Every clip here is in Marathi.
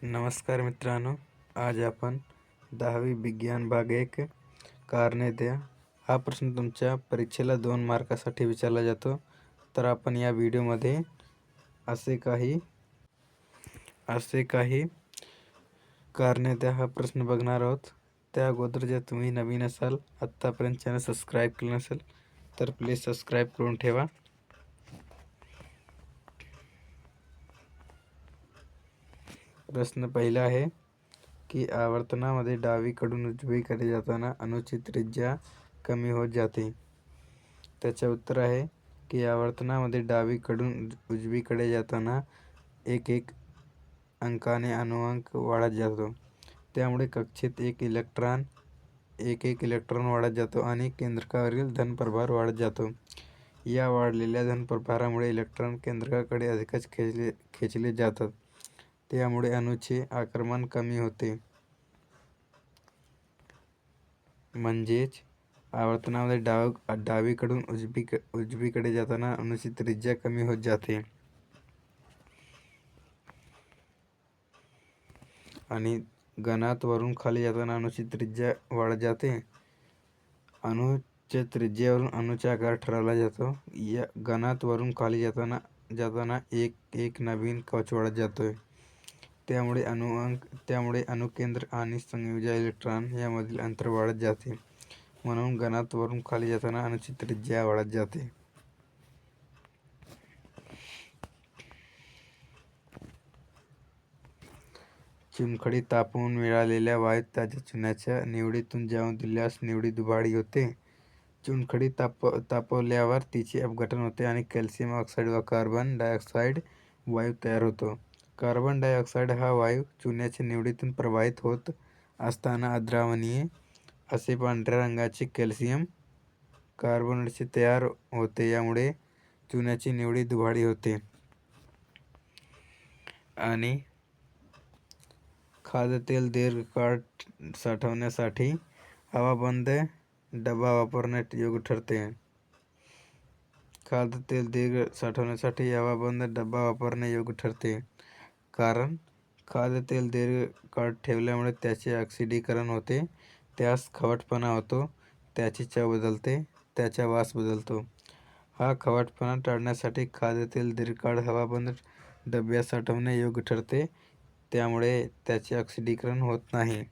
नमस्कार मित्रांनो, आज आपण 10वी विज्ञान भाग 1 कारणे द्या हा प्रश्न तुमच्या परीक्षेला 2 मार्कासाठी विचारला जातो. तर आपण या व्हिडिओमध्ये असे काही कारणे द्या हा प्रश्न बघणार आहोत. त्या अगोदर जर तुम्ही नवीन असाल, आत्तापर्यंत चॅनल सबस्क्राईब केलं नसेल तर प्लीज सबस्क्राईब करून ठेवा. प्रश्न पहिला आहे की आवर्तनामध्ये डावीकडून उजवीकडे जाताना अणूची त्रिज्या कमी होत जाते. त्याचे उत्तर आहे की आवर्तनामध्ये डावीकडून उजवीकडे जाताना एक अंकाने अणुअंक वाढत जातो. त्यामुळे कक्षेत एक इलेक्ट्रॉन वाढत जातो आणि केंद्रकावरील धनप्रभार वाढत जातो. या वाढलेल्या धनप्रभारामुळे इलेक्ट्रॉन केंद्रकाकडे अधिकच खेचले जातात. त्यामुळे अणूचे आकारमान कमी होते. म्हणजेच आवर्तनामध्ये डावीकडून उजवीकडे जाताना अणूची त्रिज्या कमी होत जाते आणि घनात वरून खाली जाताना अणूची त्रिज्या वाढत जाते. अणूच्या त्रिज्यावरून अणूचा आकार ठरवला जातो. या घनात वरून खाली जाताना एक नवीन कवच वाढत जातोय. त्यामुळे अणुकेंद्र आणि संयोजी इलेक्ट्रॉन यामधील अंतर वाढत जाते. म्हणून घनात वरून खाली जाताना अणूची त्रिज्या वाढत जाते. चुनखडी तापवून मिळालेल्या वायूत ताज्या चुन्याच्या निवडीतून जाऊन दिल्यास निवडी दुभाडी होते. चुनखडी तापवल्यावर तिचे अपघटन होते आणि कॅल्शियम ऑक्साईड व कार्बन डायऑक्साईड वायू तयार होतो. कार्बन डायऑक्साईड हा वायू चुन्याच्या निवडीतून प्रवाहित होत असताना अद्रावणीय असे पांढऱ्या रंगाचे कॅल्शियम कार्बोनेटचे तयार होते. यामुळे चुन्याची निवडी दुभाडी होते. आणि खाद्यतेल दीर्घकाळ साठवण्यासाठी हवाबंद डबा वापरणे योग्य ठरते. खाद्यतेल दीर्घ साठवण्यासाठी हवाबंद डबा वापरणे योग्य ठरते. कारण खाद्यतेल दीर्घकाळ ठेवल्यामुळे त्याचे ऑक्सिडीकरण होते, त्यास खवटपणा होतो, त्याची चव बदलते, त्याचा वास बदलतो. हा खवटपणा टाळण्यासाठी खाद्यतेल दीर्घकाळ हवाबंद डब्यात साठवणे योग्य ठरते. त्यामुळे त्याचे ऑक्सिडीकरण होत नाही.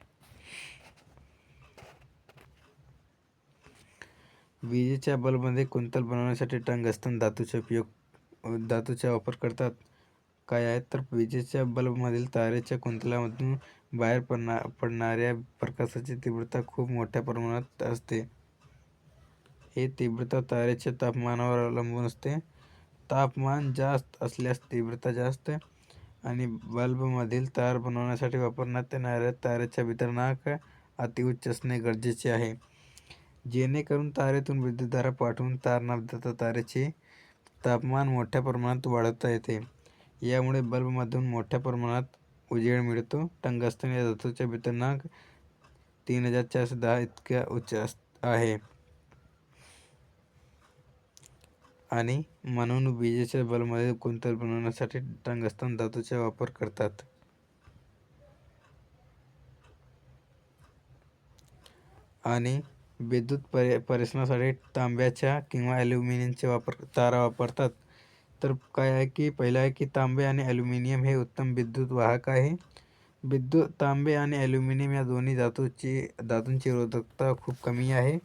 विजेच्या बल्बमध्ये कुंतल बनवण्यासाठी टंगस्टन धातूचा वापर करतात. काय आहे तर विजेच्या बल्बमधील तारेच्या कुंतलामधून बाहेर पडणाऱ्या प्रकाशाची तीव्रता खूप मोठ्या प्रमाणात असते. ही तीव्रता तारेच्या तापमानावर अवलंबून असते. तापमान जास्त असल्यास तीव्रता जास्त आणि बल्बमधील तार बनवण्यासाठी वापरण्यात येणाऱ्या तारेचा वितरणांक अतिउच्च असणे गरजेचे आहे, जेणेकरून तारेतून विद्युतधारा पाठवून तार न बदलता तारेचे तापमान मोठ्या प्रमाणात वाढवता येते. यामुळे बल्बमधून मोठ्या प्रमाणात उजेड मिळतो. टंगस्टन या धातूचा वितरणांक 3410 इतका उच्च आहे आणि म्हणून विजेच्या बल्बमध्ये कुंतल बनवण्यासाठी टंगस्टन धातूचा वापर करतात. आणि विद्युत परिसरासाठी तांब्याच्या किंवा ॲल्युमिनियमचे तारा वापरतात. तर काय आहे की पहिला आहे की तांबे आणि ॲल्युमिनियम हे उत्तम विद्युत वाहक आहे. तांबे आणि ॲल्युमिनियम या दोन्ही धातूंची रोधकता खूप कमी आहे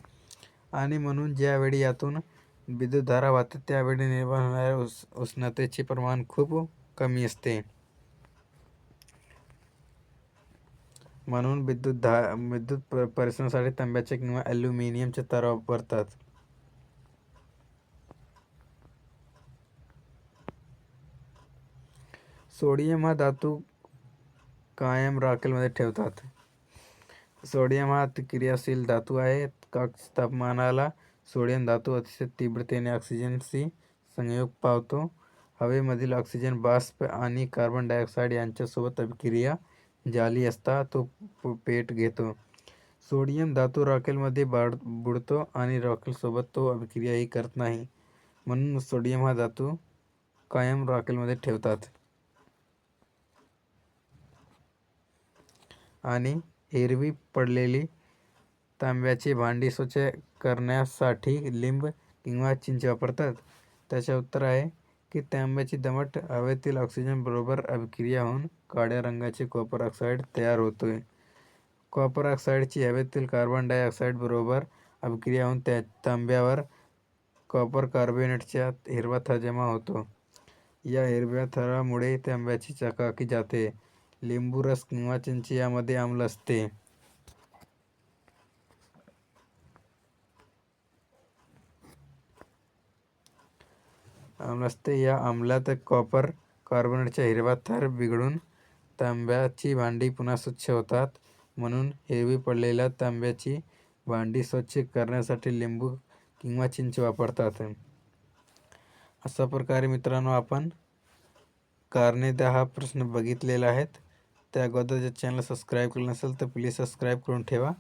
आणि म्हणून ज्यावेळी यातून विद्युतधारा वाहते त्यावेळी निर्माण होणाऱ्या उष्णतेचे प्रमाण खूप कमी असते. म्हणून विद्युत परिसरासाठी तांब्याच्या किंवा ॲल्युमिनियमचे तारा वापरतात. सोडियम हा धातू कायम रॉकेलमध्ये ठेवतात. सोडियम हा अतिक्रियाशील धातू आहे. कक्ष तापमानाला सोडियम धातू अतिशय तीव्रतेने ऑक्सिजनशी संयोग पावतो. हवेमधील ऑक्सिजन बाष्प आणि कार्बन डायऑक्साईड यांच्यासोबत अभिक्रिया झाली असता तो पेट घेतो. सोडियम धातू रॉकेलमध्ये बुडतो आणि रॉकेलसोबत तो अभिक्रियाही करत नाही. म्हणून सोडियम हा धातू कायम रॉकेलमध्ये ठेवतात. आणि एरवी पडलेली तांब्याची भांडी स्वच्छ करण्यासाठी लिंब किंवा चिंच वापरतात? त्याचे उत्तर आहे की तांब्याची दमट हवेतील ऑक्सिजन बरोबर अभिक्रिया होऊन काळ्या रंगाचे कॉपर ऑक्साईड तयार होतोय. कॉपर ऑक्साईडची हवेतील कार्बन डायऑक्साईड बरोबर अभिक्रिया होऊन त्या तांब्यावर कॉपर कार्बोनेटचा हिरवा थर जमा होतो. या हिरव्या थरामुळे तांब्याची चकाकी जाते. लिंबू रस किंवा चिंच यामध्ये आम्ल असते. या आम्लात कॉपर कार्बोनेटचा हिरवा थर बिघडून तांब्याची भांडी पुन्हा स्वच्छ होतात. म्हणून एरवी पडलेल्या तांब्याची भांडी स्वच्छ करण्यासाठी लिंबू किंवा चिंच वापरतात. अशा प्रकारे मित्रांनो आपण कारणे द्या हा प्रश्न बघितलेला आहे. त्या अगोदर जर चॅनल सबस्क्राईब केलं नसेल तर प्लीज सबस्क्राईब करून ठेवा.